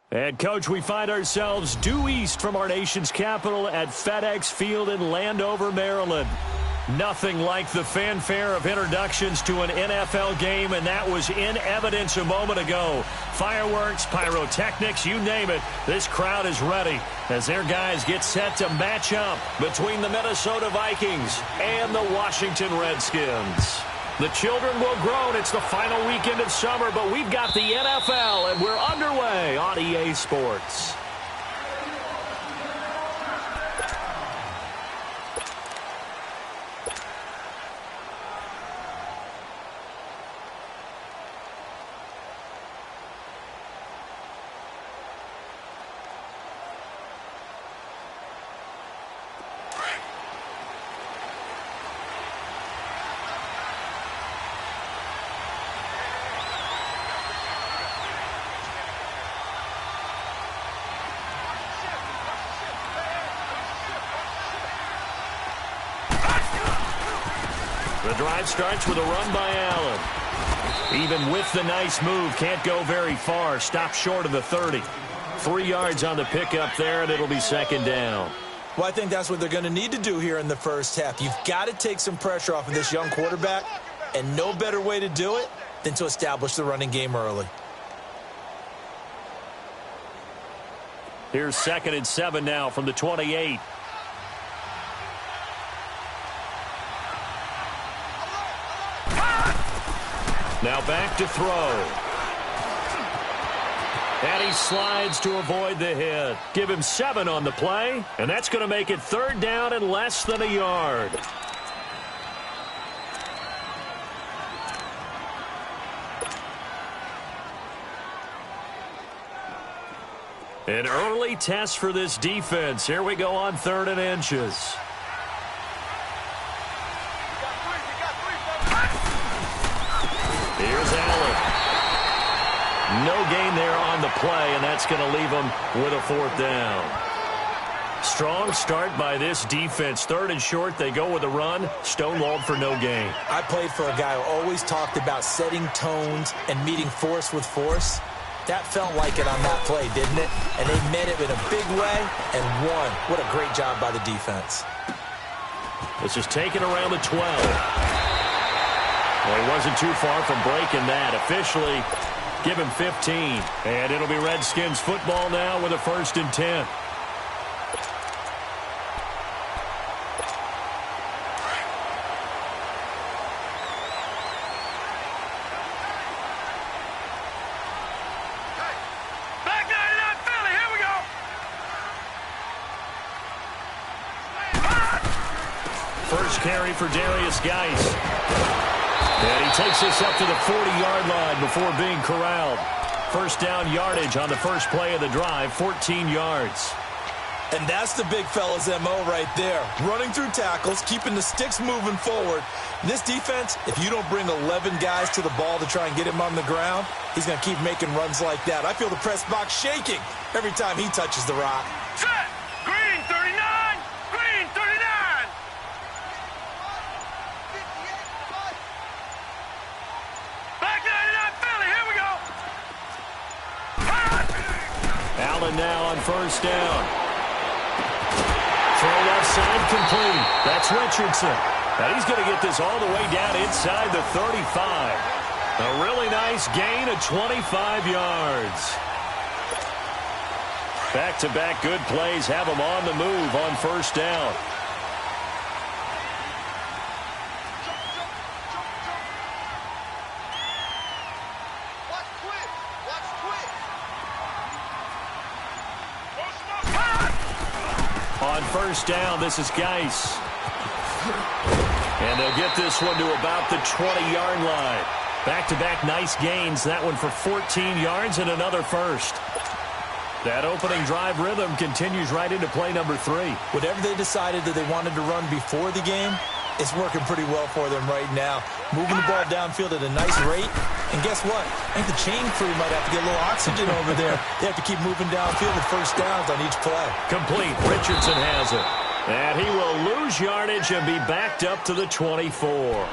And, Coach, we find ourselves due east from our nation's capital at FedEx Field in Landover, Maryland. Nothing like the fanfare of introductions to an NFL game, and that was in evidence a moment ago. Fireworks, pyrotechnics, you name it, this crowd is ready as their guys get set to match up between the Minnesota Vikings and the Washington Redskins. The children will groan. It's the final weekend of summer, but we've got the NFL, and we're underway on EA Sports. The drive starts with a run by Allen. Even with the nice move, can't go very far. Stop short of the 30. 3 yards on the pickup there, and it'll be second down. Well, I think that's what they're going to need to do here in the first half. You've got to take some pressure off of this young quarterback, and no better way to do it than to establish the running game early. Here's 2nd and 7 now from the 28. Now back to throw. And he slides to avoid the hit. Give him 7 on the play, and that's going to make it 3rd down and less than a yard. An early test for this defense. Here we go on 3rd and inches. Here's Allen. No gain there on the play, and that's going to leave him with a 4th down. Strong start by this defense. 3rd and short, they go with a run. Stonewalled for no gain. I played for a guy who always talked about setting tones and meeting force with force. That felt like it on that play, didn't it? And they met it in a big way and won. What a great job by the defense. This is taken around the 12. Well, he wasn't too far from breaking that. Officially, give him 15. And it'll be Redskins football now with a 1st and 10. Back 99 Philly, here we go. First carry for Darius Geis. And he takes this up to the 40-yard line before being corralled. 1st down yardage on the first play of the drive, 14 yards. And that's the big fella's MO right there. Running through tackles, keeping the sticks moving forward. This defense, if you don't bring 11 guys to the ball to try and get him on the ground, he's going to keep making runs like that. I feel the press box shaking every time he touches the rock. Set. Green 39. Green 39. Back 99 Philly, here we go. Allen now on 1st down. Throw left side complete. That's Richardson. Now he's going to get this all the way down inside the 35. A really nice gain of 25 yards. Back-to-back good plays have him on the move on 1st down. On 1st down, this is Geis. And they'll get this one to about the 20-yard line. Back-to-back nice gains. That one for 14 yards and another 1st. That opening drive rhythm continues right into play number 3. Whatever they decided that they wanted to run before the game, it's working pretty well for them right now. Moving the ball downfield at a nice rate. And guess what? I think the chain crew might have to get a little oxygen over there. They have to keep moving downfield with 1st downs on each play. Complete. Richardson has it. And he will lose yardage and be backed up to the 24.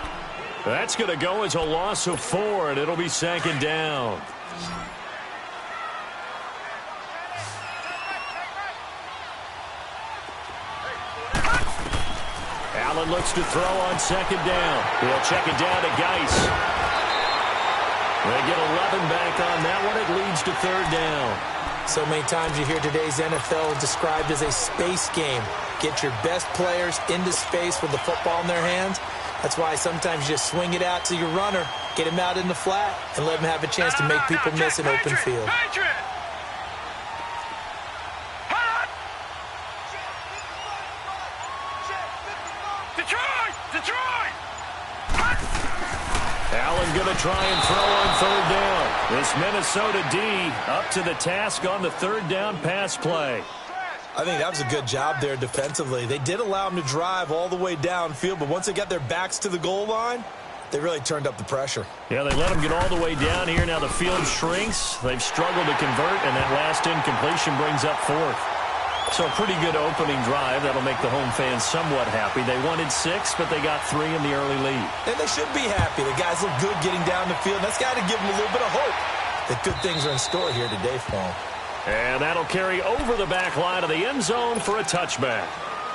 That's going to go as a loss of 4, and it'll be 2nd down. Allen looks to throw on second down. He'll check it down to Geis. They get 11 back on that one. It leads to third down. So many times you hear today's NFL described as a space game. Get your best players into space with the football in their hands. That's why sometimes you just swing it out to your runner, get him out in the flat, and let him have a chance to make people miss an open field. Allen going to try and throw on third down. This Minnesota D up to the task on the third down pass play. I think that was a good job there defensively. They did allow them to drive all the way downfield, but once they got their backs to the goal line, they really turned up the pressure. Yeah, they let them get all the way down here. Now the field shrinks. They've struggled to convert, and that last incompletion brings up fourth. So a pretty good opening drive. That'll make the home fans somewhat happy. They wanted 6, but they got 3 in the early lead. And they should be happy. The guys look good getting down the field. That's got to give them a little bit of hope that good things are in store here today for them. And that'll carry over the back line of the end zone for a touchback.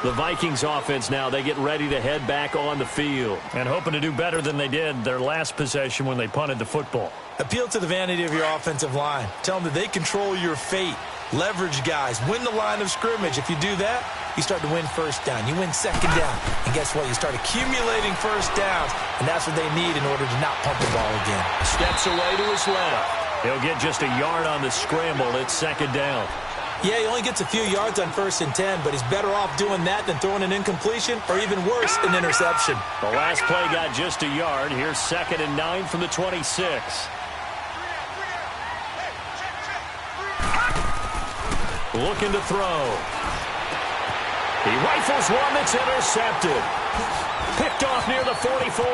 The Vikings offense now, they get ready to head back on the field and hoping to do better than they did their last possession when they punted the football. Appeal to the vanity of your offensive line. Tell them that they control your fate. Leverage guys. Win the line of scrimmage. If you do that, you start to win first down. You win second down. And guess what? You start accumulating first downs. And that's what they need in order to not pump the ball again. Steps away to his left. He'll get just a yard on the scramble. It's second down. Yeah, he only gets a few yards on 1st and 10, but he's better off doing that than throwing an incompletion or even worse, an interception. The last play got just a yard. Here's 2nd and 9 from the 26. Looking to throw. He rifles one that's intercepted. Picked off near the 44.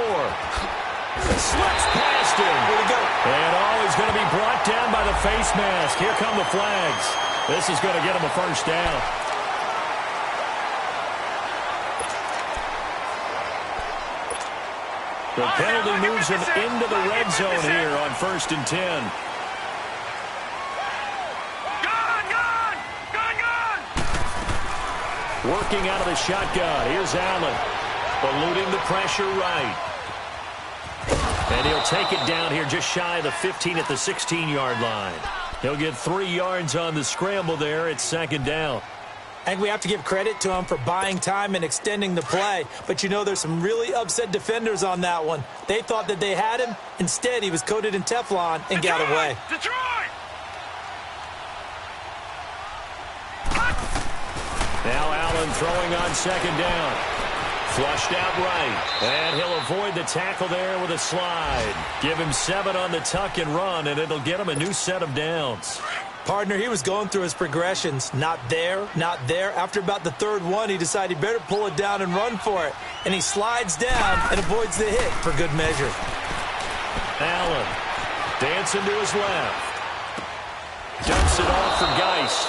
Slips past him. Here we go. And he's going to be brought down by the face mask. Here come the flags. This is going to get him a first down. The penalty moves him into the red zone here on 1st and 10. Working out of the shotgun. Here's Allen. Eluding the pressure right. And he'll take it down here just shy of the 15 at the 16-yard line. He'll get 3 yards on the scramble there. It's 2nd down. I think we have to give credit to him for buying time and extending the play. But, you know, there's some really upset defenders on that one. They thought that they had him. Instead, he was coated in Teflon and got away. Detroit! Now Allen throwing on 2nd down. Flushed out right. And he'll avoid the tackle there with a slide. Give him 7 on the tuck and run, and it'll get him a new set of downs. Partner, he was going through his progressions. Not there, not there. After about the 3rd one, he decided he better pull it down and run for it. And he slides down and avoids the hit for good measure. Allen dancing to his left. Dumps it off for Geis.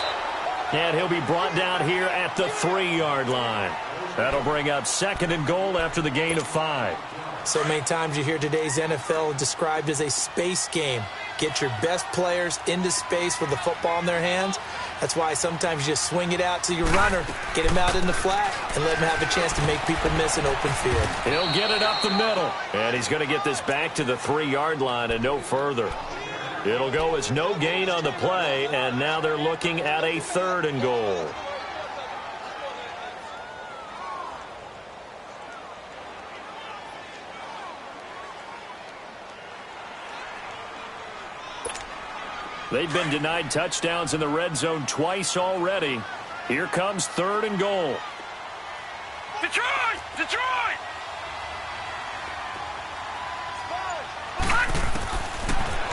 And he'll be brought down here at the 3-yard line. That'll bring up 2nd and goal after the gain of 5. So many times you hear today's NFL described as a space game. Get your best players into space with the football in their hands. That's why sometimes you just swing it out to your runner, get him out in the flat, and let him have a chance to make people miss an open field. He'll get it up the middle. And he's going to get this back to the 3-yard line and no further. It'll go as no gain on the play, and now they're looking at a 3rd and goal. They've been denied touchdowns in the red zone twice already. Here comes 3rd and goal. Detroit! Detroit!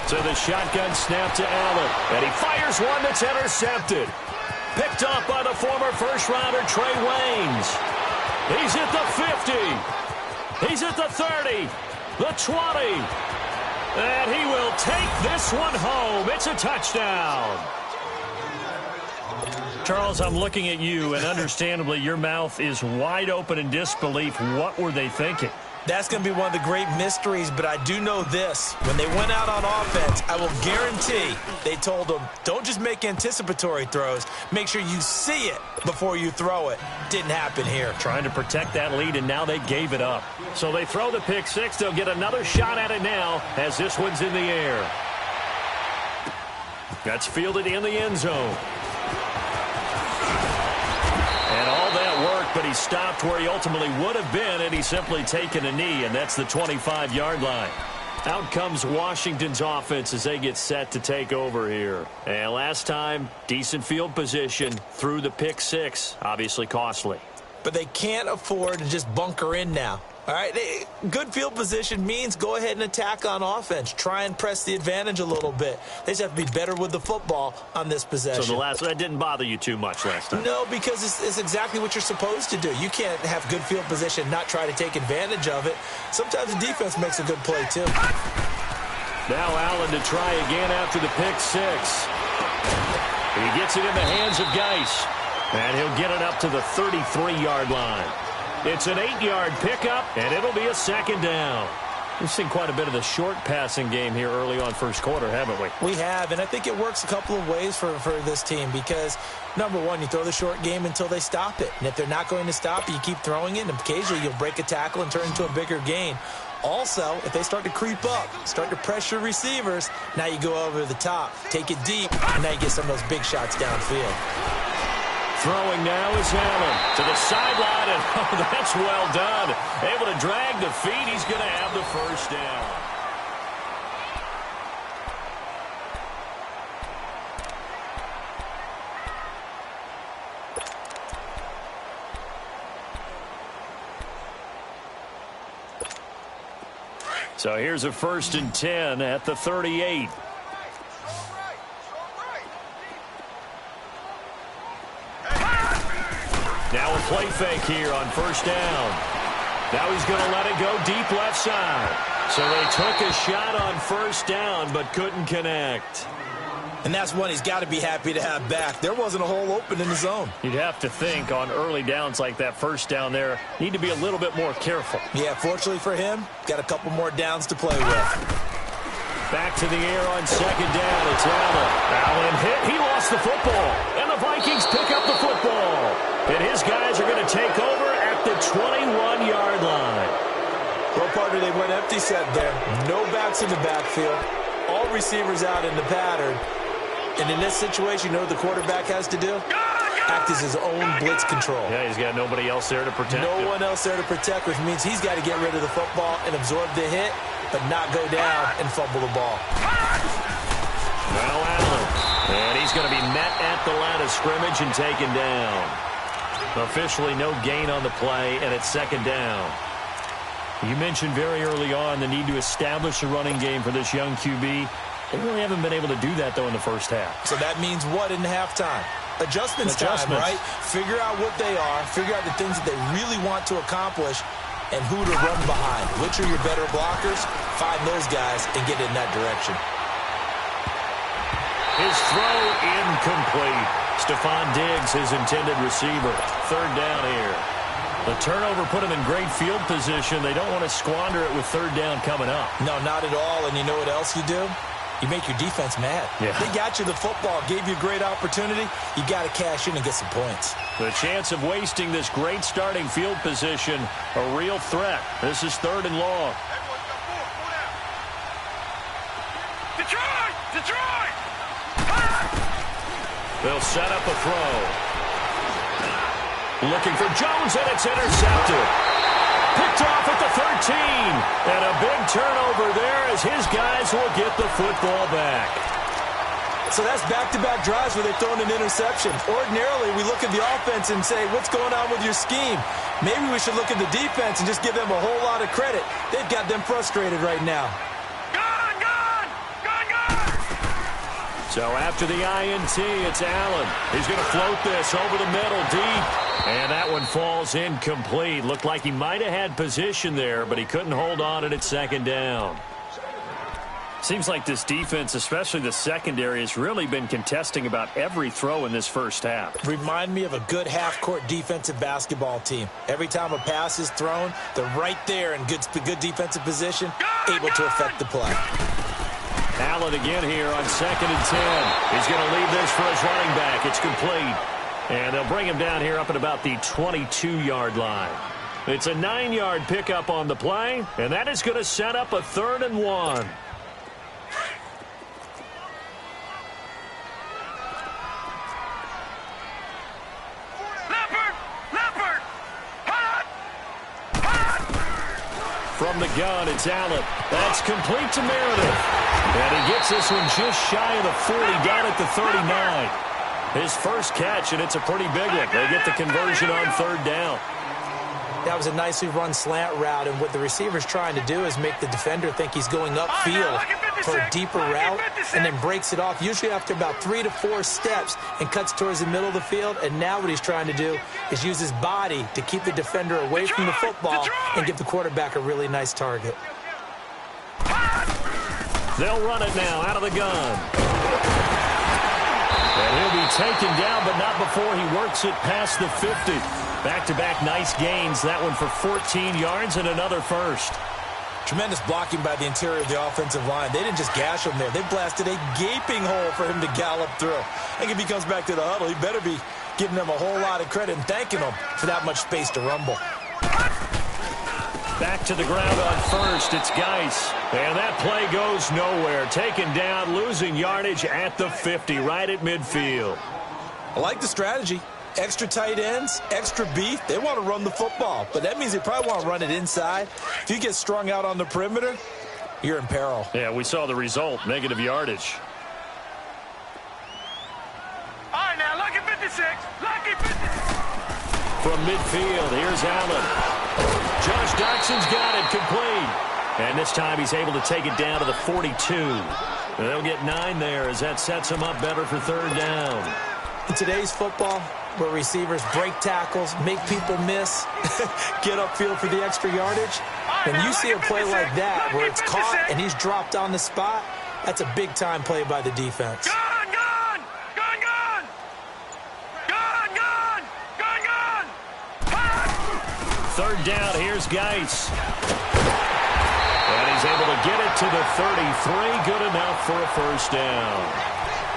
So the shotgun snap to Allen. And he fires one that's intercepted. Picked off by the former first-rounder Trey Waynes. He's at the 50. He's at the 30. The 20. And he will take this one home. It's a touchdown. Charles, I'm looking at you, and understandably, your mouth is wide open in disbelief. What were they thinking? That's going to be one of the great mysteries, but I do know this. When they went out on offense, I will guarantee they told them, don't just make anticipatory throws. Make sure you see it before you throw it. Didn't happen here. Trying to protect that lead, and now they gave it up. So they throw the pick six. They'll get another shot at it now as this one's in the air. That's fielded in the end zone. And all that work, but he stopped where he ultimately would have been, and he's simply taken a knee, and that's the 25-yard line. Out comes Washington's offense as they get set to take over here. And last time, decent field position through the pick six, obviously costly. But they can't afford to just bunker in now. All right, good field position means go ahead and attack on offense. Try and press the advantage a little bit. They just have to be better with the football on this possession. So that didn't bother you too much last time? No, because it's exactly what you're supposed to do. You can't have good field position and not try to take advantage of it. Sometimes the defense makes a good play, too. Now Allen to try again after the pick six. He gets it in the hands of Geis, and he'll get it up to the 33-yard line. It's an 8-yard pickup, and it'll be a second down. We've seen quite a bit of the short passing game here early on first quarter, haven't we? We have, and I think it works a couple of ways for this team because, number one, you throw the short game until they stop it. And if they're not going to stop it, you keep throwing it, and occasionally you'll break a tackle and turn into a bigger gain. Also, if they start to creep up, start to pressure receivers, now you go over the top, take it deep, and now you get some of those big shots downfield. Throwing now is Allen to the sideline, and oh, that's well done. Able to drag the feet. He's going to have the first down. So here's a 1st and 10 at the 38. Now a play fake here on first down. Now he's going to let it go deep left side. So they took a shot on first down but couldn't connect. And that's one he's got to be happy to have back. There wasn't a hole open in the zone. You'd have to think on early downs like that first down there, need to be a little bit more careful. Yeah, fortunately for him, got a couple more downs to play with. Back to the air on second down. It's Allen. Allen hit. He lost the football. And the Vikings pick up the football. And his guys are going to take over at the 21-yard line. Well, partner, they went empty set there. No backs in the backfield. All receivers out in the pattern. And in this situation, you know what the quarterback has to do? Act as his own blitz control. Yeah, he's got nobody else there to protect him. No one else there to protect, which means he's got to get rid of the football and absorb the hit, but not go down and fumble the ball. Well, Allen. And he's going to be met at the line of scrimmage and taken down. Officially no gain on the play, and it's second down. You mentioned very early on the need to establish a running game for this young QB. They really haven't been able to do that, though, in the first half. So that means what in halftime? Adjustments time, right? Figure out what they are, figure out the things that they really want to accomplish, and who to run behind. Which are your better blockers? Find those guys and get in that direction. His throw incomplete. Stephon Diggs, his intended receiver. Third down here. The turnover put him in great field position. They don't want to squander it with third down coming up. No, not at all. And you know what else you do? You make your defense mad. Yeah. They got you the football, gave you a great opportunity. You got to cash in and get some points. The chance of wasting this great starting field position, a real threat. This is third and long. Detroit! Detroit! They'll set up a throw. Looking for Jones, and it's intercepted. Picked off at the 13. And a big turnover there as his guys will get the football back. So that's back-to-back drives where they've thrown an interception. Ordinarily, we look at the offense and say, what's going on with your scheme? Maybe we should look at the defense and just give them a whole lot of credit. They've got them frustrated right now. Gone! Gone! Gone! Gone! So after the INT, it's Allen. He's going to float this over the middle deep. And that one falls incomplete. Looked like he might have had position there, but he couldn't hold on at second down. Seems like this defense, especially the secondary, has really been contesting about every throw in this first half. Remind me of a good half-court defensive basketball team. Every time a pass is thrown, they're right there in good defensive position, able to affect the play. Allen again here on 2nd and 10. He's going to leave this for his running back. It's complete. And they'll bring him down here up at about the 22-yard line. It's a 9-yard pickup on the play, and that is going to set up a 3rd and 1. From the gun, it's Allen. That's complete to Meredith. And he gets this one just shy of the 40, down at the 39. His first catch, and it's a pretty big one. They get the conversion on 3rd down. That was a nicely run slant route, and what the receiver's trying to do is make the defender think he's going upfield for a deeper route, and then breaks it off, usually after about 3 to 4 steps, and cuts towards the middle of the field. And now what he's trying to do is use his body to keep the defender away from the football and give the quarterback a really nice target. They'll run it now out of the gun. And he'll be taken down, but not before he works it past the 50. Back-to-back nice gains. That one for 14 yards and another first. Tremendous blocking by the interior of the offensive line. They didn't just gash him there. They blasted a gaping hole for him to gallop through. I think if he comes back to the huddle, he better be giving them a whole lot of credit and thanking them for that much space to rumble. Back to the ground on 1st. It's Geis. And that play goes nowhere. Taken down, losing yardage at the 50, right at midfield. I like the strategy. Extra tight ends, extra beef. They want to run the football, but that means they probably want to run it inside. If you get strung out on the perimeter, you're in peril. Yeah, we saw the result, negative yardage. All right, now, lucky 56. Lucky 56. From midfield, here's Allen. Josh Doxson's got it, complete. And this time he's able to take it down to the 42. They'll get 9 there as that sets him up better for 3rd down. In today's football, where receivers break tackles, make people miss, get upfield for the extra yardage, when you see a play like that where it's caught and he's dropped on the spot, that's a big-time play by the defense. Gun, gun! Gun, gun! Gun, gun! Gun, gun! 3rd down, here's Geis. And he's able to get it to the 33, good enough for a 1st down.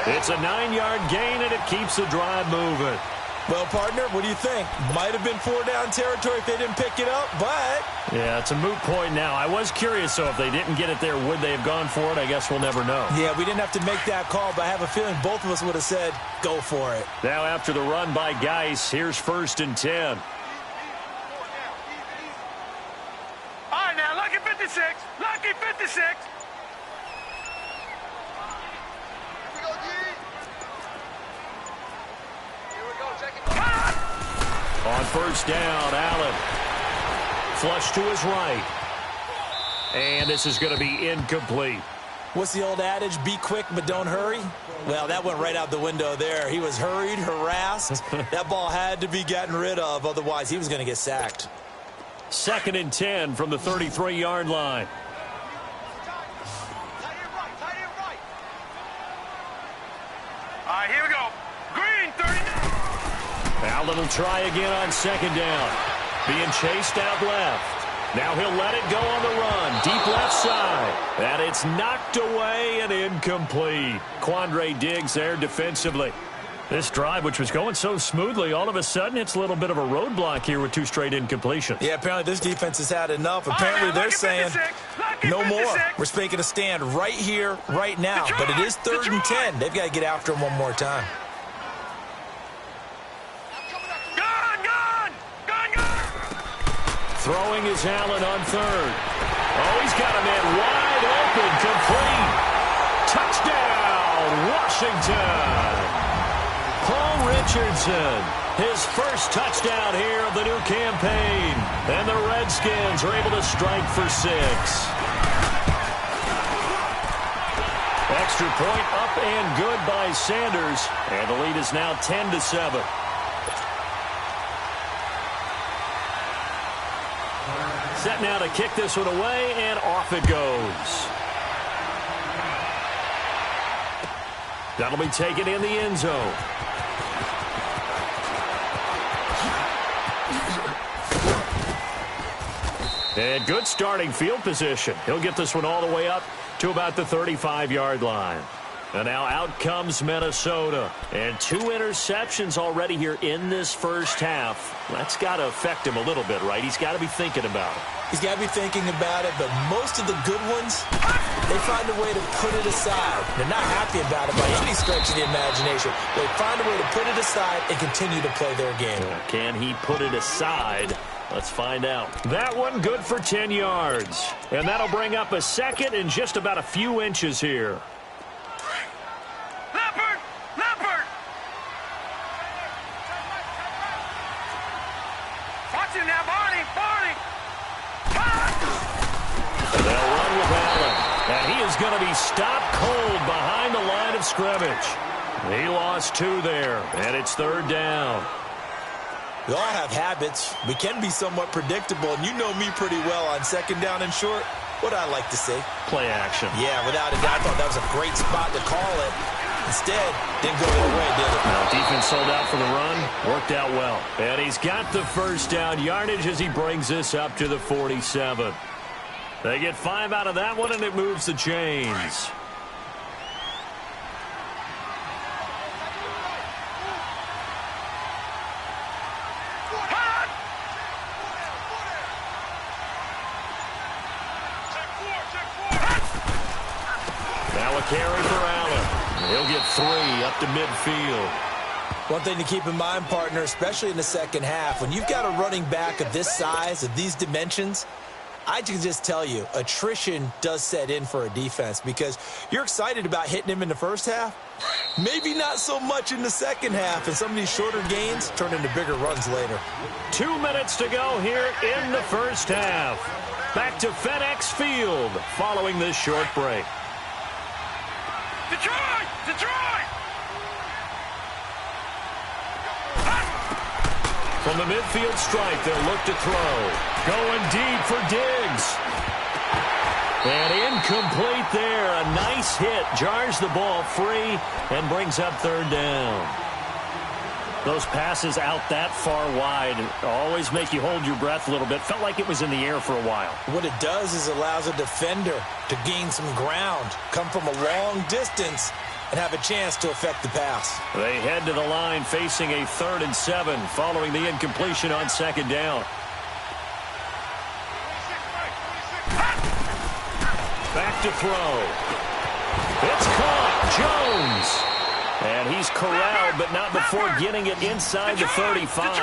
It's a 9-yard gain, and it keeps the drive moving. Well, partner, what do you think? Might have been 4-down territory if they didn't pick it up, but... Yeah, it's a moot point now. I was curious, so if they didn't get it there, would they have gone for it? I guess we'll never know. Yeah, we didn't have to make that call, but I have a feeling both of us would have said, go for it. Now after the run by Geis, here's 1st and 10. All right, now, lucky 56. Lucky 56. On 1st down, Allen. Flush to his right. And this is going to be incomplete. What's the old adage? Be quick, but don't hurry? Well, that went right out the window there. He was hurried, harassed. That ball had to be gotten rid of. Otherwise, he was going to get sacked. 2nd and 10 from the 33-yard line. All right, here we go. Green, 39. Allen will try again on 2nd down. Being chased out left. Now he'll let it go on the run. Deep left side. And it's knocked away and incomplete. Quandre Diggs there defensively. This drive, which was going so smoothly, all of a sudden it's a little bit of a roadblock here with 2 straight incompletions. Yeah, apparently this defense has had enough. Apparently they're saying, no more. We're making a stand right here, right now. But it is 3rd and 10. They've got to get after him one more time. Throwing is Allen on 3rd. Oh, he's got a man wide open, complete. Touchdown, Washington. Paul Richardson, his first touchdown here of the new campaign. And the Redskins are able to strike for 6. Extra point up and good by Sanders. And the lead is now 10-7. Set now to kick this one away, and off it goes. That'll be taken in the end zone. And good starting field position. He'll get this one all the way up to about the 35-yard line. And now out comes Minnesota. And 2 interceptions already here in this first half. That's got to affect him a little bit, right? He's got to be thinking about it. He's got to be thinking about it, but most of the good ones, they find a way to put it aside. They're not happy about it by any stretch of the imagination. They find a way to put it aside and continue to play their game. Can he put it aside? Let's find out. That one good for 10 yards. And that'll bring up a second and just about a few inches here. Leopard! Leopard! Watch him now, Barney! Barney! They'll run with Allen. And he is going to be stopped cold behind the line of scrimmage. He lost 2 there, and it's 3rd down. We all have habits. We can be somewhat predictable, and you know me pretty well on 2nd down and short. What I like to say? Play action. Yeah, without a doubt. I thought that was a great spot to call it. Instead, didn't go their way, did it? Now, defense sold out for the run. Worked out well. And he's got the first down yardage as he brings this up to the 47. They get 5 out of that one, and it moves the chains. Carry for Allen. He'll get 3 up to midfield. One thing to keep in mind, partner, especially in the second half, when you've got a running back of this size, of these dimensions, I can just tell you, attrition does set in for a defense because you're excited about hitting him in the first half. Maybe not so much in the second half, and some of these shorter gains turn into bigger runs later. 2 minutes to go here in the first half. Back to FedEx Field following this short break. Detroit! Detroit! From the midfield stripe, they'll look to throw. Going deep for Diggs. And incomplete there. A nice hit. Jars the ball free and brings up 3rd down. Those passes out that far wide always make you hold your breath a little bit. Felt like it was in the air for a while. What it does is allows a defender to gain some ground, come from a long distance, and have a chance to affect the pass. They head to the line facing a 3rd and 7 following the incompletion on 2nd down. Back to throw. It's caught. Jones. And he's corralled, but not before getting it inside the 35.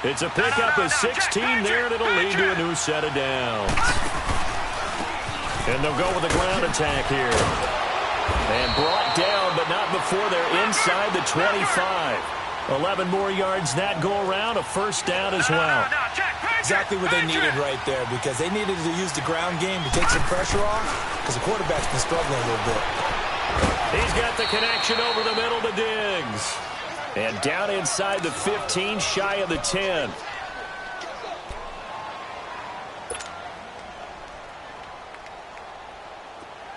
It's a pickup of 16 there, and it'll lead to a new set of downs. And they'll go with a ground attack here. And brought down, but not before they're inside the 25. 11 more yards that go around, a first down as well. Exactly what they needed right there, because they needed to use the ground game to take some pressure off, because the quarterback's been struggling a little bit. He's got the connection over the middle to Diggs. And down inside the 15, shy of the 10.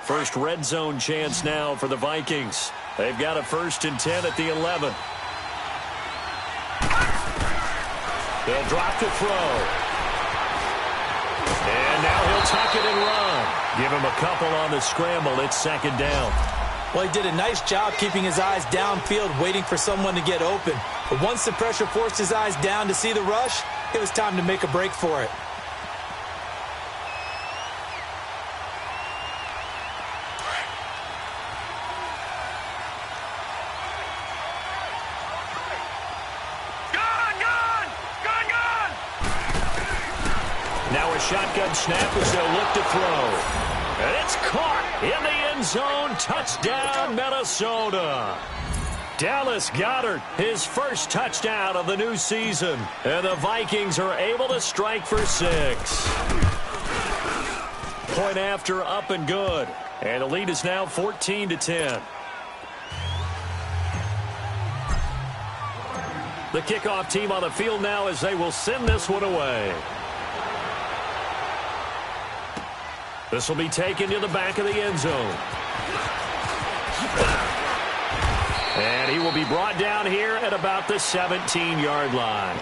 First red zone chance now for the Vikings. They've got a 1st and 10 at the 11. They'll drop to throw. And now he'll tuck it and run. Give him a couple on the scramble. It's 2nd down. Well, he did a nice job keeping his eyes downfield, waiting for someone to get open. But once the pressure forced his eyes down to see the rush, it was time to make a break for it. Now a shotgun snap as they'll look to throw. And it's caught in the end zone. Touchdown, Minnesota. Dallas Goedert, his first touchdown of the new season. And the Vikings are able to strike for 6. Point after, up and good. And the lead is now 14-10. The kickoff team on the field now as they will send this one away. This will be taken to the back of the end zone. And he will be brought down here at about the 17-yard line.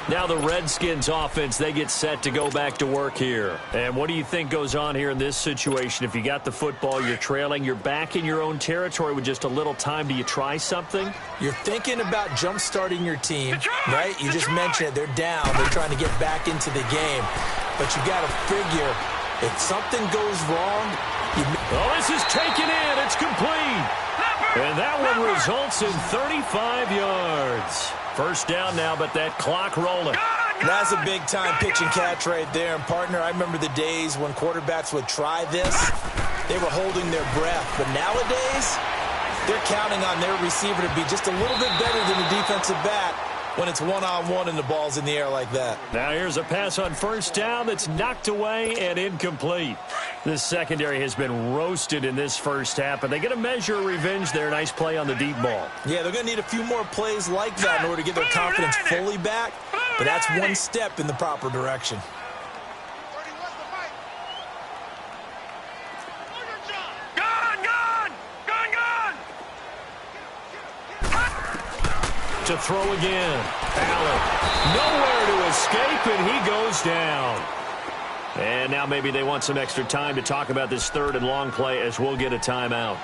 Now the Redskins offense, they get set to go back to work here. And what do you think goes on here in this situation? If you got the football, you're trailing, you're back in your own territory with just a little time. Do you try something? You're thinking about jump-starting your team, right? You just mentioned it. They're down. They're trying to get back into the game. But you got to figure, if something goes wrong, oh, this is taken in. It's complete. And that one results in 35 yards. First down now, but that clock rolling. That's a big-time pitch and catch right there. And, partner, I remember the days when quarterbacks would try this. They were holding their breath. But nowadays, they're counting on their receiver to be just a little bit better than the defensive back when it's one-on-one and the ball's in the air like that. Now here's a pass on first down that's knocked away and incomplete. This secondary has been roasted in this first half, but they get a measure of revenge there. Nice play on the deep ball. Yeah, they're going to need a few more plays like that in order to get their confidence fully back, but that's one step in the proper direction. To throw again. Allen. Nowhere to escape, and he goes down. And now maybe they want some extra time to talk about this third and long play as we'll get a timeout.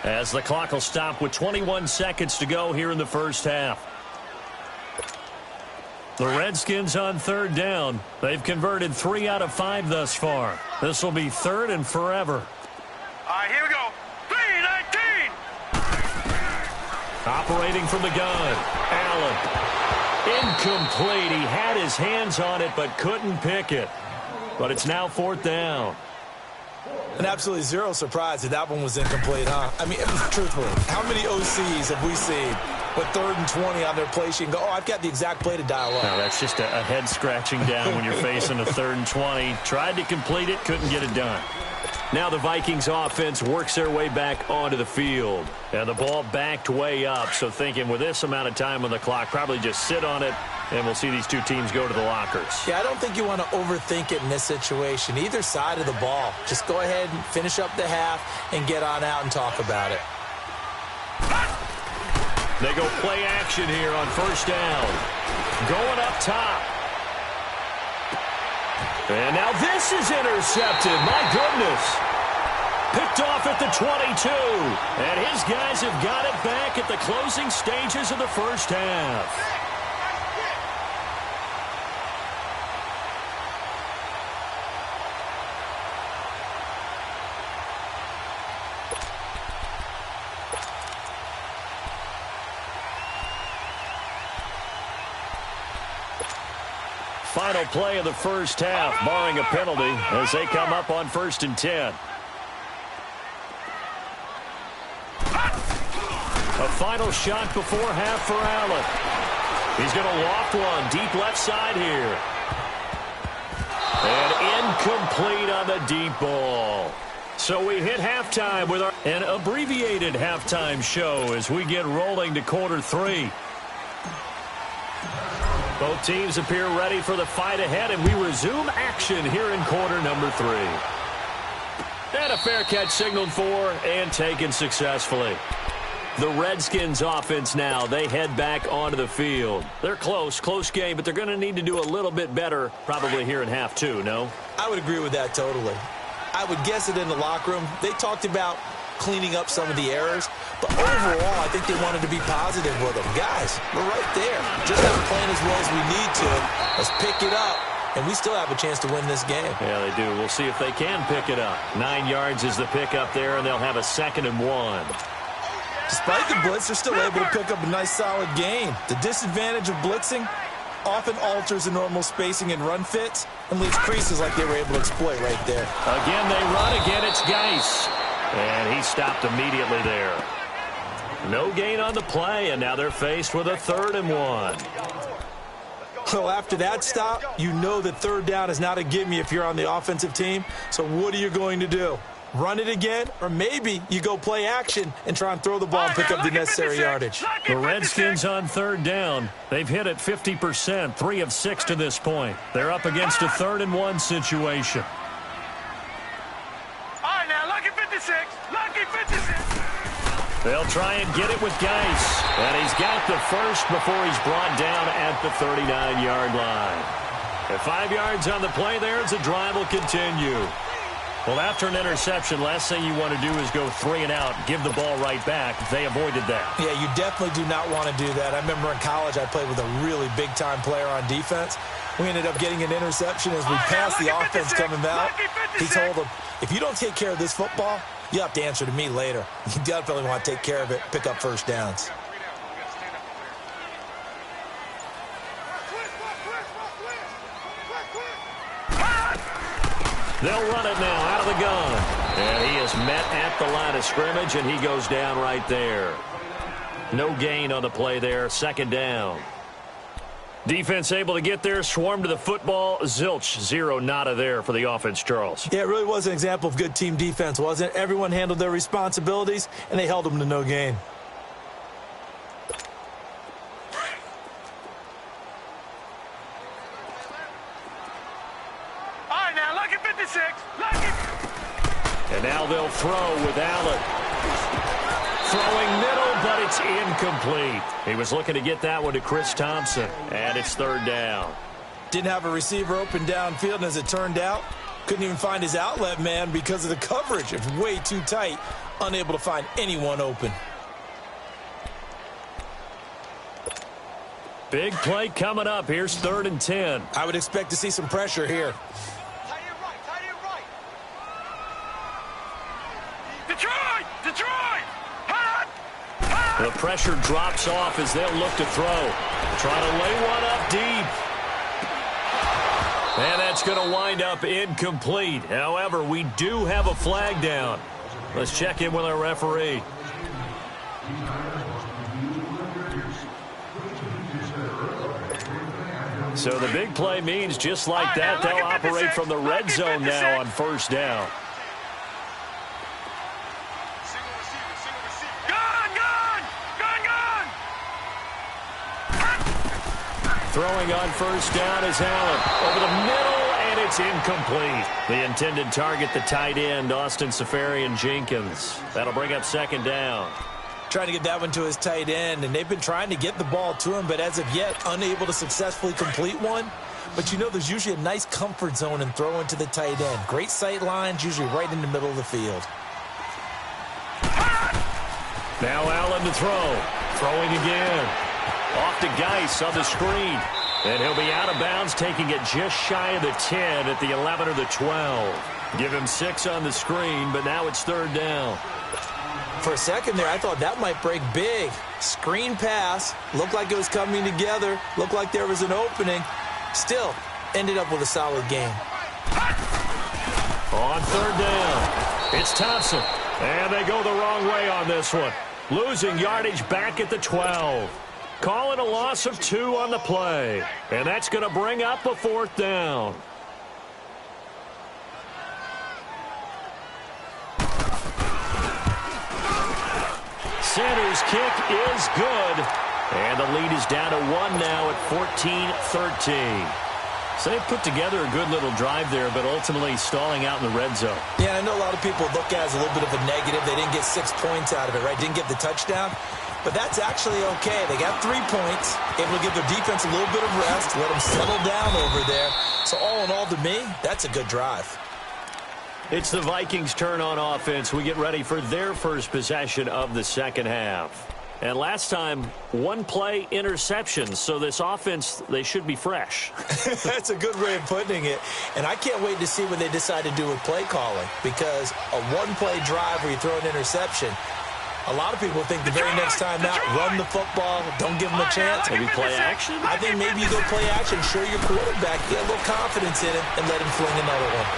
As the clock will stop with 21 seconds to go here in the first half. The Redskins on third down. They've converted 3 out of 5 thus far. This will be third and forever. All right, here we go. 3-19. Operating from the gun. Allen. Incomplete. He had his hands on it but couldn't pick it. But it's now fourth down. And absolutely zero surprise that one was incomplete, huh? I mean, truthfully, how many OCs have we seen with 3rd and 20 on their play sheet and go, oh, I've got the exact play to dial up? No, that's just a head scratching down when you're facing a 3rd and 20. Tried to complete it, couldn't get it done. Now the Vikings offense works their way back onto the field. And the ball backed way up, so thinking with this amount of time on the clock, probably just sit on it, and we'll see these two teams go to the lockers. Yeah, I don't think you want to overthink it in this situation. Either side of the ball. Just go ahead and finish up the half and get on out and talk about it. They go play action here on first down. Going up top. And now this is intercepted. My goodness. Picked off at the 22. And his guys have got it back at the closing stages of the first half. Final play of the first half, barring a penalty, as they come up on 1st and 10. A final shot before half for Allen. He's going to loft one deep left side here. And incomplete on the deep ball. So we hit halftime with an abbreviated halftime show as we get rolling to quarter 3. Both teams appear ready for the fight ahead, and we resume action here in quarter number 3. And a fair catch signaled for and taken successfully. The Redskins offense now, they head back onto the field. They're close game, but they're going to need to do a little bit better probably here in half 2, no? I would agree with that totally. I would guess it in the locker room. They talked about cleaning up some of the errors, but overall, I think they wanted to be positive with them. Guys, we're right there. Just not playing as well as we need to. Let's pick it up, and we still have a chance to win this game. Yeah, they do. We'll see if they can pick it up. 9 yards is the pickup there, and they'll have a 2nd and 1. Despite the blitz, they're still able to pick up a nice, solid gain. The disadvantage of blitzing often alters the normal spacing and run fits and leaves creases like they were able to exploit right there. Again, they run. Again, it's Geis. And he stopped immediately there. No gain on the play, and now they're faced with a 3rd and 1. Well, after that stop, you know that 3rd down is not a gimme if you're on the offensive team. So what are you going to do? Run it again, or maybe you go play action and try and throw the ball and pick up the necessary yardage. The Redskins on 3rd down. They've hit it 50%, 3 of 6 to this point. They're up against a 3rd and 1 situation. They'll try and get it with Geis. And he's got the first before he's brought down at the 39-yard line. At 5 yards on the play there as the drive will continue. Well, after an interception, last thing you want to do is go 3 and out, give the ball right back. They avoided that. Yeah, you definitely do not want to do that. I remember in college I played with a really big-time player on defense. We ended up getting an interception as we passed the offense coming out. He told him, if you don't take care of this football, you have to answer to me later. You definitely want to take care of it, pick up first downs. They'll run it now out of the gun. And he is met at the line of scrimmage, and he goes down right there. No gain on the play there, second down. Defense able to get there, swarm to the football. Zilch, 0 nada there for the offense, Charles. Yeah, it really was an example of good team defense, wasn't it? Everyone handled their responsibilities, and they held them to no gain. All right, now, lucky 56. Lucky. And now they'll throw with Allen. Throwing middle, but it's incomplete. He was looking to get that one to Chris Thompson, and it's third down. Didn't have a receiver open downfield, and as it turned out, couldn't even find his outlet man because of the coverage. It's way too tight, unable to find anyone open. Big play coming up. Here's 3rd and 10. I would expect to see some pressure here. Detroit! The pressure drops off as they'll look to throw. Trying to lay one up deep. And that's going to wind up incomplete. However, we do have a flag down. Let's check in with our referee. So the big play means just like that, they'll operate from the red zone now on first down. Throwing on first down is Allen. Over the middle, and it's incomplete. The intended target, the tight end, Austin Safarian-Jenkins. That'll bring up second down. Trying to get that one to his tight end, and they've been trying to get the ball to him, but as of yet, unable to successfully complete one. But you know there's usually a nice comfort zone in throwing to the tight end. Great sight lines, usually right in the middle of the field. Now Allen to throw. Throwing again. Off to Geis on the screen. And he'll be out of bounds, taking it just shy of the 10 at the 11 or the 12. Give him 6 on the screen, but now it's third down. For a second there, I thought that might break big. Screen pass. Looked like it was coming together. Looked like there was an opening. Still, ended up with a solid game. On third down, it's Thompson. And they go the wrong way on this one. Losing yardage back at the 12. Calling a loss of 2 on the play. And that's going to bring up a fourth down. Sanders' kick is good. And the lead is down to 1 now at 14-13. So they put together a good little drive there, but ultimately stalling out in the red zone. Yeah, I know a lot of people look at it as a little bit of a negative. They didn't get 6 points out of it, right? Didn't get the touchdown. But that's actually okay. They got 3 points, able to give their defense a little bit of rest, let them settle down over there. So all in all, to me, that's a good drive. It's the Vikings' turn on offense. We get ready for their first possession of the second half. And last time, 1 play interceptions. So this offense, they should be fresh. That's a good way of putting it. And I can't wait to see what they decide to do with play calling. Because a 1-play drive where you throw an interception, a lot of people think the very next time out, run the football, don't give them a chance. Maybe play action? I think maybe you go play action, show your quarterback, get a little confidence in him, and let him fling another one.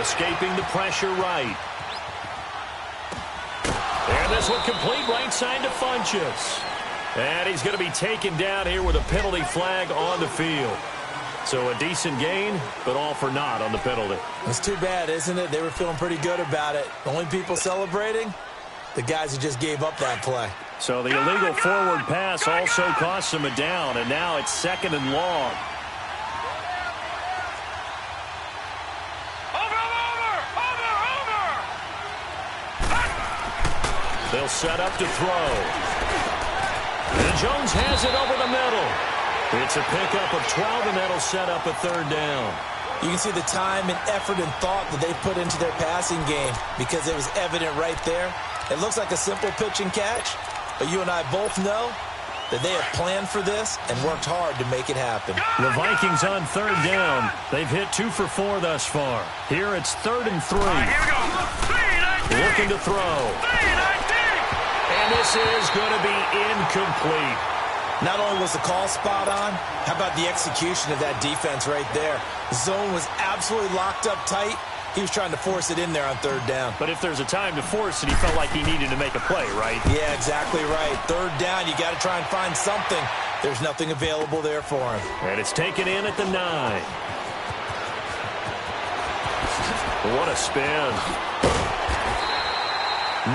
Escaping the pressure right. And this one complete right side to Funchess. And he's going to be taken down here with a penalty flag on the field. So a decent gain, but all for naught on the penalty. It's too bad, isn't it? They were feeling pretty good about it. The only people celebrating, the guys who just gave up that play. So the illegal forward pass also costs him a down, and now it's 2nd and long. They'll set up to throw. And Jones has it over the middle. It's a pickup of 12, and that'll set up a third down. You can see the time and effort and thought that they put into their passing game because it was evident right there. It looks like a simple pitch and catch, but you and I both know that they have planned for this and worked hard to make it happen. The Vikings on third down. They've hit 2 for 4 thus far. Here it's 3rd and 3. Here we go. Looking to throw. And this is going to be incomplete. Not only was the call spot on, how about the execution of that defense right there? The zone was absolutely locked up tight. He was trying to force it in there on third down. But if there's a time to force it, he felt like he needed to make a play, right? Yeah, exactly right. Third down, you got to try and find something. There's nothing available there for him. And it's taken in at the 9. What a spin.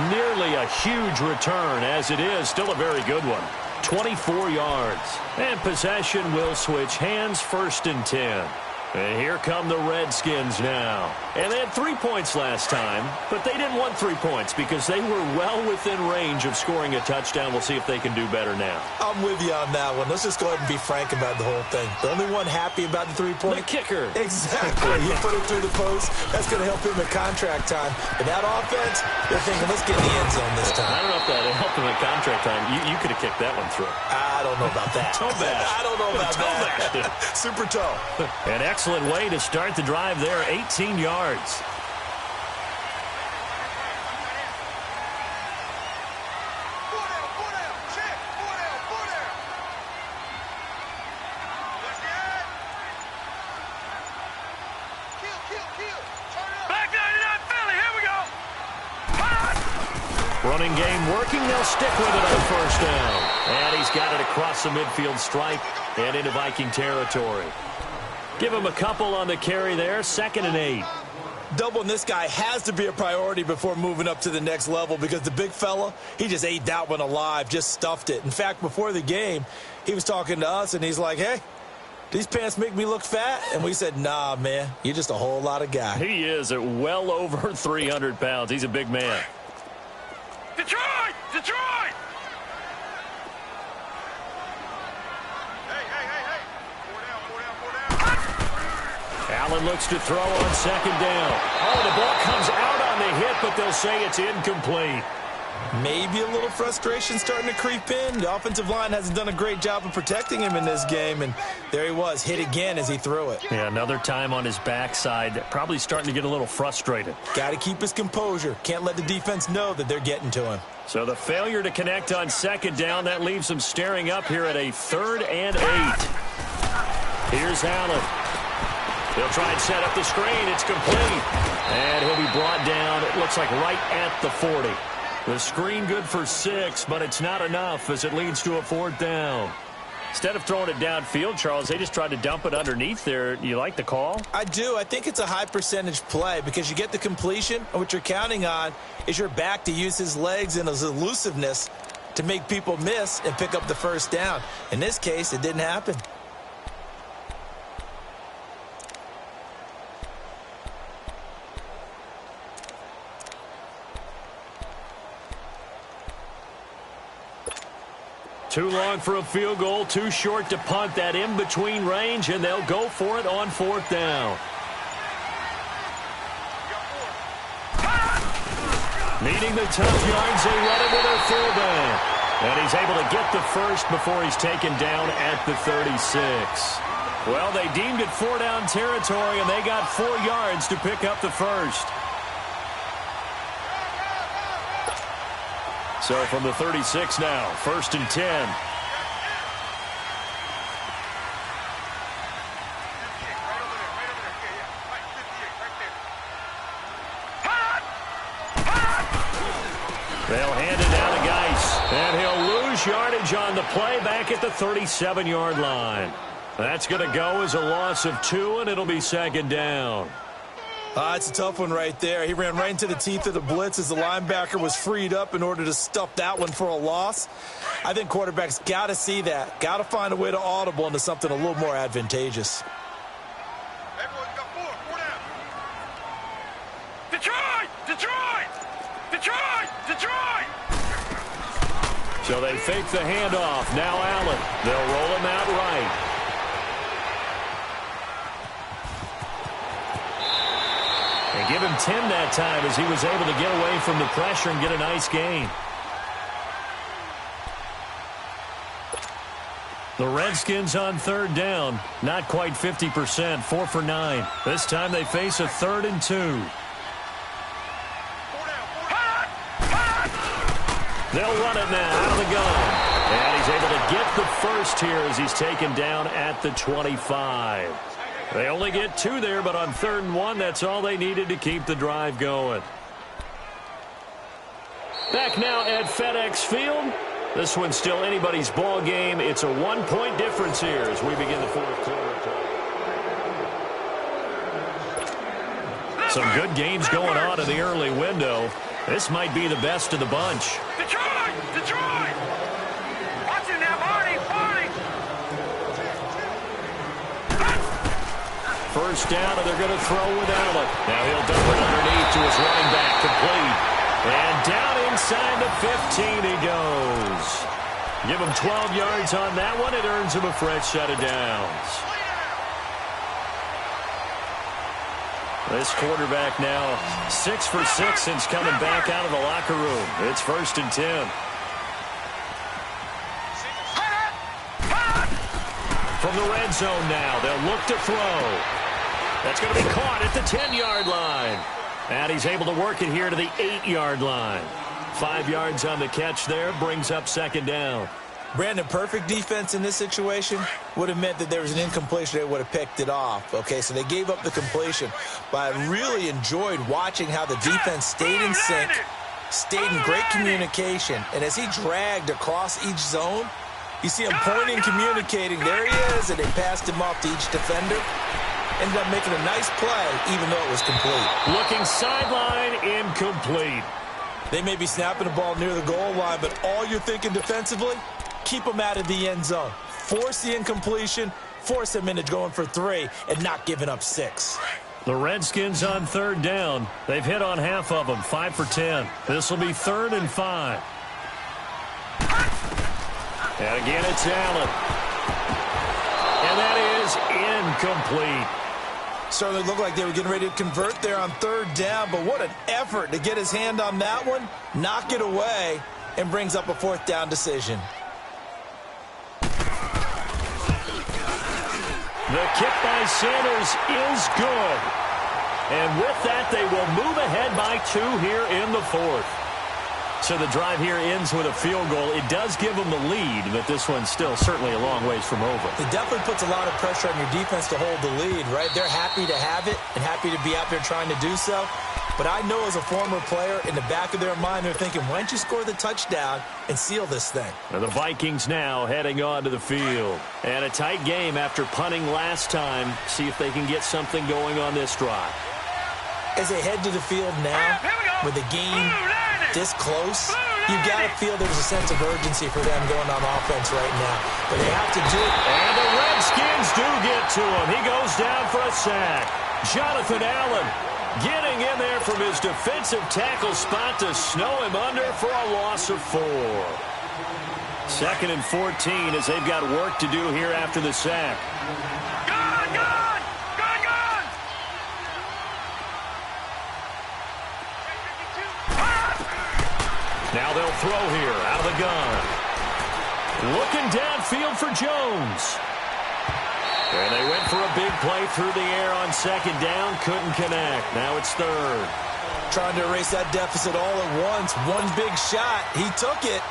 Nearly a huge return, as it is still a very good one. 24 yards. And possession will switch hands, 1st and 10. And here come the Redskins now. And they had 3 points last time, but they didn't want 3 points because they were well within range of scoring a touchdown. We'll see if they can do better now. I'm with you on that one. Let's just go ahead and be frank about the whole thing. The only one happy about the 3-point. The kicker. Exactly. He put it through the post. That's going to help him at contract time. But that offense, they're thinking, let's get in the end zone this time. I don't know if that helped him at contract time. You could have kicked that one through. I don't know about that. Toe bash. I don't know about that. Super toe. An excellent way to start the drive there, 18 yards. Running game working. They'll stick with it on 1st down. And he's got it across the midfield stripe and into Viking territory. Give him a couple on the carry there. 2nd and 8. Doubling this guy has to be a priority before moving up to the next level because the big fella, he just ate that one alive, just stuffed it. In fact, before the game, he was talking to us, and he's like, hey, these pants make me look fat? And we said, nah, man, you're just a whole lot of guy. He is at well over 300 pounds. He's a big man. Detroit! Detroit! Hey. 4 down. Allen looks to throw on 2nd down. Oh, the ball comes out on the hit, but they'll say it's incomplete. Maybe a little frustration starting to creep in. The offensive line hasn't done a great job of protecting him in this game, and there he was, hit again as he threw it. Yeah, another time on his backside, probably starting to get a little frustrated. Got to keep his composure. Can't let the defense know that they're getting to him. So the failure to connect on 2nd down, that leaves them staring up here at a 3rd and 8. Here's Allen. He'll try and set up the screen. It's complete. And he'll be brought down, it looks like right at the 40. The screen good for 6, but it's not enough as it leads to a 4th down. Instead of throwing it downfield, Charles, they just tried to dump it underneath there. You like the call? I do. I think it's a high percentage play because you get the completion, and what you're counting on is your back to use his legs and his elusiveness to make people miss and pick up the 1st down. In this case, it didn't happen. Too long for a field goal, too short to punt. That in-between range, and they'll go for it on 4th down. Needing the tough yards, they run it with their fullback. And he's able to get the 1st before he's taken down at the 36. Well, they deemed it 4-down territory, and they got 4 yards to pick up the 1st. So from the 36 now, 1st and 10. They'll hand it down to Geis. And he'll lose yardage on the play back at the 37-yard line. That's going to go as a loss of 2, and it'll be 2nd down. It's a tough one right there. He ran right into the teeth of the blitz as the linebacker was freed up in order to stuff that one for a loss. I think quarterbacks got to see that. Got to find a way to audible into something a little more advantageous. Everyone's got 4 down. Detroit! Detroit! Detroit! Detroit! So they fake the handoff. Now Allen. They'll roll him out right. And give him 10 that time as he was able to get away from the pressure and get a nice gain. The Redskins on third down. Not quite 50%. 4 for 9. This time they face a 3rd and 2. They'll run it now out of the gun. And he's able to get the first here as he's taken down at the 25. They only get 2 there, but on 3rd and 1, that's all they needed to keep the drive going. Back now at FedEx Field. This one's still anybody's ball game. It's a 1-point difference here as we begin the 4th quarter. Some good games going on in the early window. This might be the best of the bunch. Detroit! Detroit! Watch it now, Marty! Marty! First down, and they're going to throw with Allen. Now he'll dump it underneath to his running back, complete. And down inside the 15 he goes. Give him 12 yards on that one. It earns him a fresh set of downs. This quarterback now 6 for 6 since coming back out of the locker room. It's 1st and 10. From the red zone now, they'll look to throw. That's going to be caught at the 10-yard line. And he's able to work it here to the 8-yard line. 5 yards on the catch there, brings up 2nd down. Brandon, perfect defense in this situation would have meant that there was an incompletion. They would have picked it off. Okay, so they gave up the completion. But I really enjoyed watching how the defense stayed in sync, stayed in great communication. And as he dragged across each zone, you see him pointing, communicating. There he is, and they passed him off to each defender. Ended up making a nice play, even though it was complete. Looking sideline, incomplete. They may be snapping the ball near the goal line, but all you're thinking defensively, keep them out of the end zone. Force the incompletion, force them into going for 3, and not giving up 6. The Redskins on 3rd down. They've hit on half of them, 5 for 10. This will be 3rd and 5. And again, it's Allen. And that is incomplete. Certainly looked like they were getting ready to convert there on 3rd down, but what an effort to get his hand on that one, knock it away, and brings up a 4th down decision. The kick by Sanders is good. And with that, they will move ahead by 2 here in the 4th. So the drive here ends with a field goal. It does give them the lead, but this one's still certainly a long ways from over. It definitely puts a lot of pressure on your defense to hold the lead, right? They're happy to have it and happy to be out there trying to do so. But I know as a former player, in the back of their mind, they're thinking, why don't you score the touchdown and seal this thing? And the Vikings now heading onto the field. And a tight game after punting last time. See if they can get something going on this drive. As they head to the field now, with the game this close, you got to feel there's a sense of urgency for them going on offense right now. But they have to do it. And the Redskins do get to him. He goes down for a sack. Jonathan Allen getting in there from his defensive tackle spot to snow him under for a loss of 4. 2nd and 14 as they've got work to do here after the sack. Now they'll throw here out of the gun. Looking downfield for Jones. And they went for a big play through the air on 2nd down. Couldn't connect. Now it's 3rd. Trying to erase that deficit all at once. One big shot. He took it.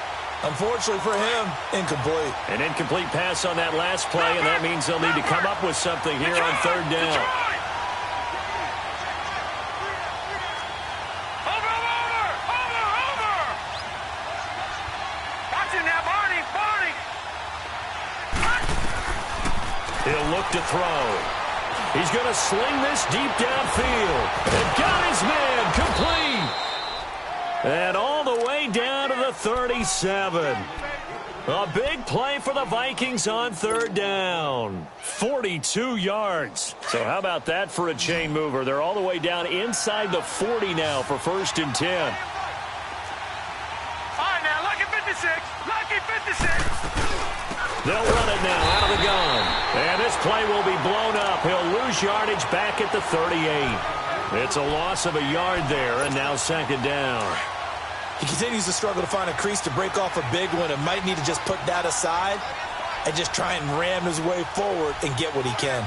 Unfortunately for him, incomplete. An incomplete pass on that last play, and that means they'll need to come up with something here on 3rd down. He'll look to throw. He's going to sling this deep downfield. And got his man complete. And all the way down to the 37. A big play for the Vikings on 3rd down. 42 yards. So how about that for a chain mover? They're all the way down inside the 40 now for 1st and 10. All right, now, look at 56. Look They'll run it now out of the gun. And this play will be blown up. He'll lose yardage back at the 38. It's a loss of a yard there, and now second down. He continues to struggle to find a crease to break off a big one and might need to just put that aside and just try and ram his way forward and get what he can.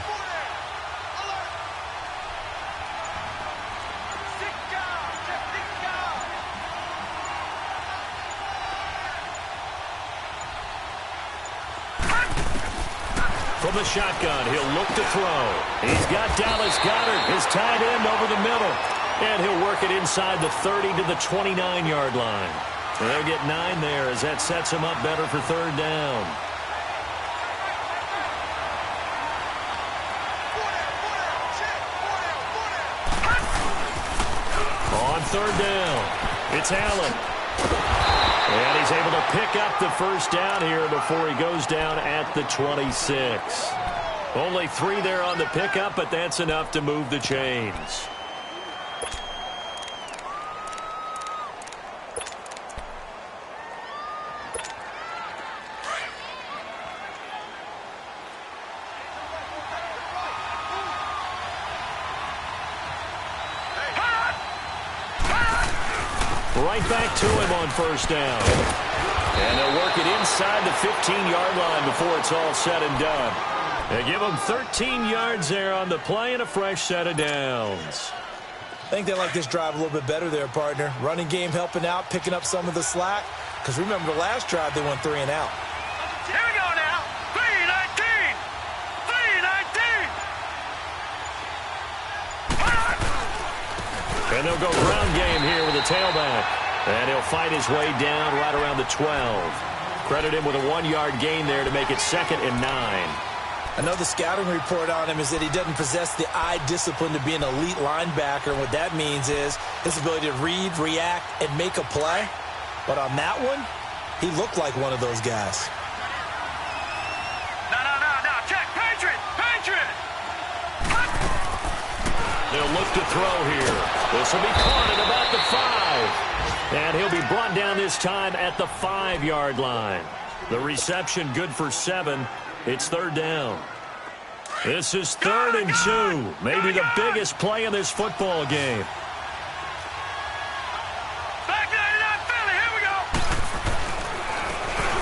From the shotgun, he'll look to throw. He's got Dallas Goedert, his tight end, over the middle. And he'll work it inside the 30 to the 29-yard line. They'll get 9 there as that sets him up better for third down. On third down, it's Allen. And he's able to pick up the first down here before he goes down at the 26. Only 3 there on the pickup, but that's enough to move the chains. Right back to him on first down. And they'll work it inside the 15-yard line before it's all said and done. They give him 13 yards there on the play and a fresh set of downs. I think they like this drive a little bit better there, partner. Running game helping out, picking up some of the slack. Because remember the last drive, they went 3 and out. Here we go now. 3-19. 3-19. And they'll go ground game here with a tailback. And he'll fight his way down right around the 12. Credit him with a 1-yard gain there to make it 2nd and 9. I know the scouting report on him is that he doesn't possess the eye discipline to be an elite linebacker. And what that means is his ability to read, react, and make a play. But on that one, he looked like one of those guys. No. Check. Patriot. They'll look to throw here. This will be caught at about the 5. And he'll be brought down this time at the 5-yard line. The reception good for 7. It's third down. This is 3rd and 2. Maybe the biggest play in this football game. Back 99 Philly. Here we go.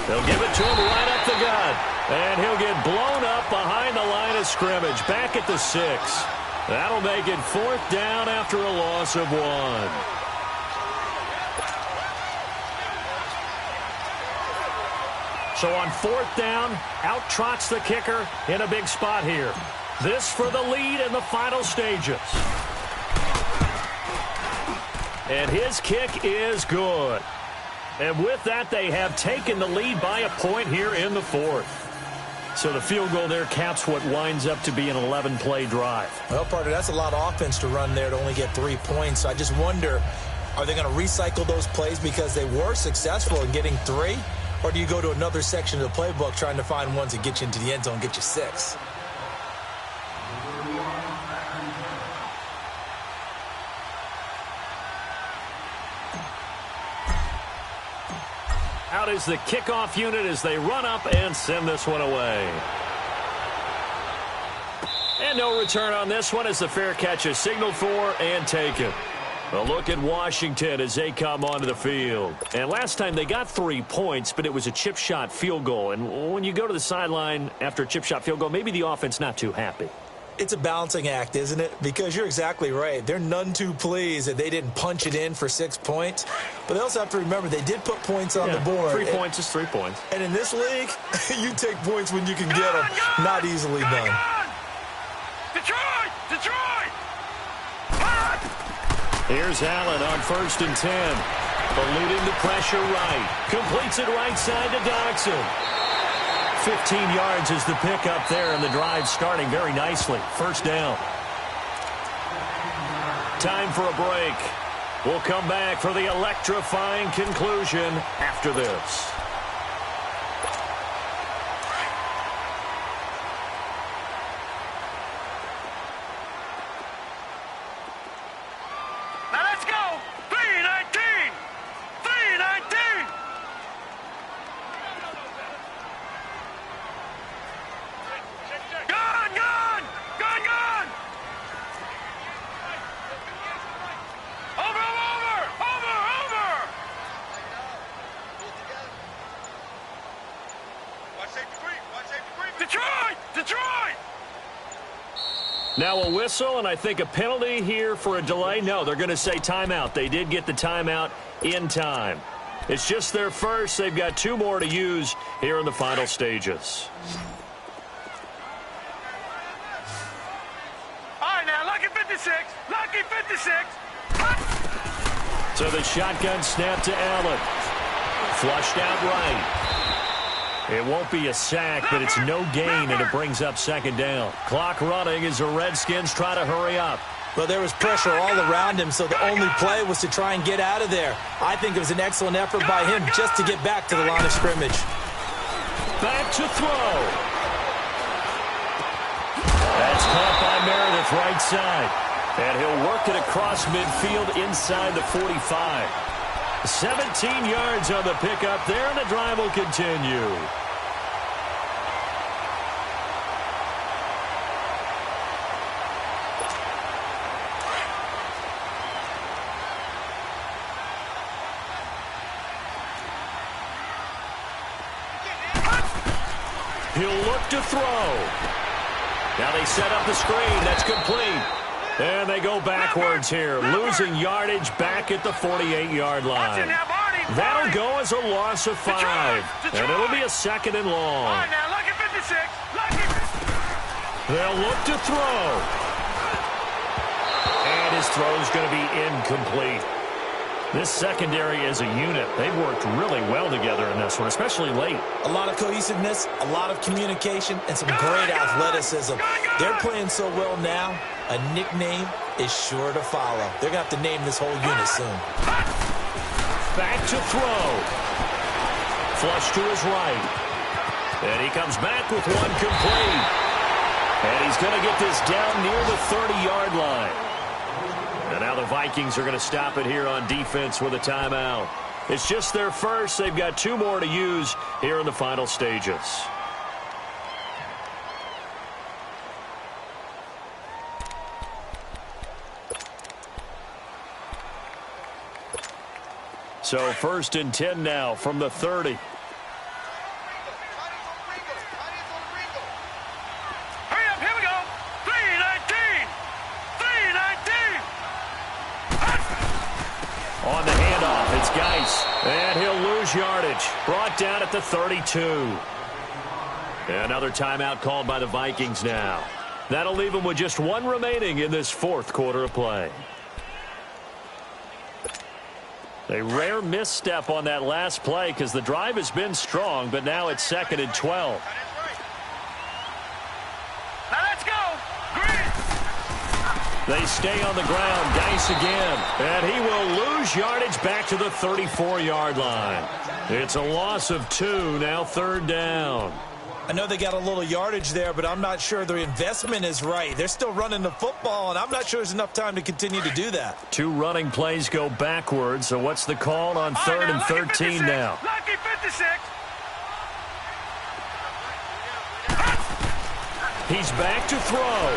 They'll give it to him right up the gut. And he'll get blown up behind the line of scrimmage. Back at the 6. That'll make it 4th down after a loss of 1. So on 4th down, out trots the kicker in a big spot here. This for the lead in the final stages. And his kick is good. And with that, they have taken the lead by a point here in the 4th. So the field goal there caps what winds up to be an 11-play drive. Well, partner, that's a lot of offense to run there to only get 3 points. So I just wonder, are they going to recycle those plays because they were successful in getting 3? Or do you go to another section of the playbook trying to find ones that get you into the end zone and get you 6? Out is the kickoff unit as they run up and send this one away. And no return on this one as the fair catch is signaled for and taken. A look at Washington as they come onto the field. And last time they got 3 points, but it was a chip shot field goal. And when you go to the sideline after a chip shot field goal, maybe the offense not too happy. It's a balancing act, isn't it? Because you're exactly right. They're none too pleased that they didn't punch it in for 6 points. But they also have to remember they did put points on the board. 3 points is 3 points. And in this league, you take points when you can get them. Not easily done. Detroit! Here's Allen on 1st and 10. Eluding the pressure right. Completes it right side to Dodson. 15 yards is the pickup there, and the drive starting very nicely. First down. Time for a break. We'll come back for the electrifying conclusion after this. Now let's go. 3-19. 3-19. Now a whistle, and I think a penalty here for a delay. No, they're going to say timeout. They did get the timeout in time. It's just their first. They've got 2 more to use here in the final stages. All right, now, lucky 56. Lucky 56. So the shotgun snap to Allen. Flushed out right. It won't be a sack, but it's no gain, and it brings up second down. Clock running as the Redskins try to hurry up. Well, there was pressure all around him, so the only play was to try and get out of there. I think it was an excellent effort by him just to get back to the line of scrimmage. Back to throw. That's caught by Meredith right side. And he'll work it across midfield inside the 45. 17 yards on the pickup there, and the drive will continue. He'll look to throw. Now they set up the screen. That's complete. And they go backwards here, losing yardage back at the 48-yard line. That'll go as a loss of 5, and it'll be a 2nd and long. They'll look to throw. And his throw's going to be incomplete. This secondary as a unit, they've worked really well together in this one, especially late. A lot of cohesiveness, a lot of communication, and some great athleticism. They're playing so well now, a nickname is sure to follow. They're going to have to name this whole unit soon. Back to throw. Flush to his right. And he comes back with one complete. And he's going to get this down near the 30-yard line. And now the Vikings are going to stop it here on defense with a timeout. It's just their first. They've got 2 more to use here in the final stages. So 1st and 10 now from the 30. Hurry up, here we go. 319. 319. On the handoff, it's Geis. And he'll lose yardage. Brought down at the 32. Another timeout called by the Vikings now. That'll leave them with just 1 remaining in this 4th quarter of play. A rare misstep on that last play because the drive has been strong, but now it's 2nd and 12. Now let's go. Green. They stay on the ground. Geis again. And he will lose yardage back to the 34-yard line. It's a loss of 2, now 3rd down. I know they got a little yardage there, but I'm not sure the investment is right. They're still running the football, and I'm not sure there's enough time to continue to do that. 2 running plays go backwards, so what's the call on 3rd and 13 now? Lucky 56. He's back to throw.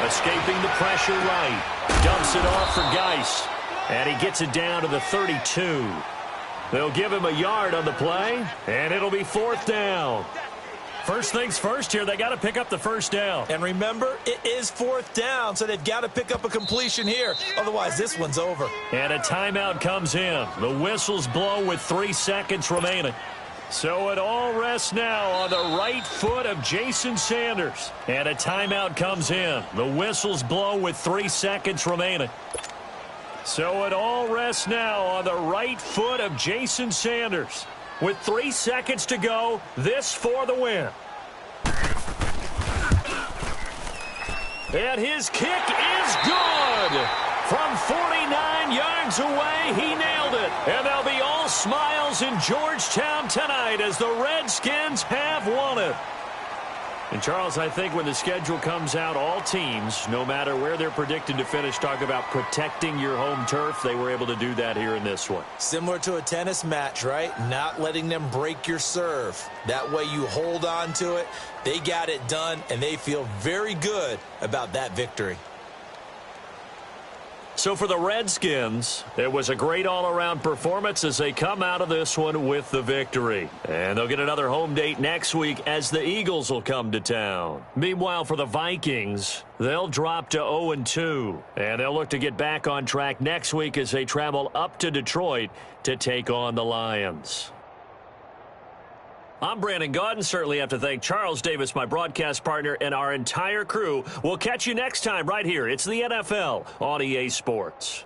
Escaping the pressure right. Dumps it off for Geis. And he gets it down to the 32. They'll give him a yard on the play, and it'll be 4th down. First things first here, they got to pick up the 1st down. And remember, it is 4th down, so they've got to pick up a completion here. Otherwise, this one's over. And a timeout comes in. The whistles blow with 3 seconds remaining. So it all rests now on the right foot of Jason Sanders. And a timeout comes in. The whistles blow with 3 seconds remaining. So it all rests now on the right foot of Jason Sanders. With 3 seconds to go, this for the win. And his kick is good. From 49 yards away, he nailed it. And they'll be all smiles in Georgetown tonight as the Redskins have won it. And, Charles, I think when the schedule comes out, all teams, no matter where they're predicted to finish, talk about protecting your home turf. They were able to do that here in this one. Similar to a tennis match, right? Not letting them break your serve. That way you hold on to it. They got it done, and they feel very good about that victory. So for the Redskins, it was a great all-around performance as they come out of this one with the victory. And they'll get another home date next week as the Eagles will come to town. Meanwhile, for the Vikings, they'll drop to 0-2. And they'll look to get back on track next week as they travel up to Detroit to take on the Lions. I'm Brandon Gaudin. Certainly have to thank Charles Davis, my broadcast partner, and our entire crew. We'll catch you next time right here. It's the NFL on EA Sports.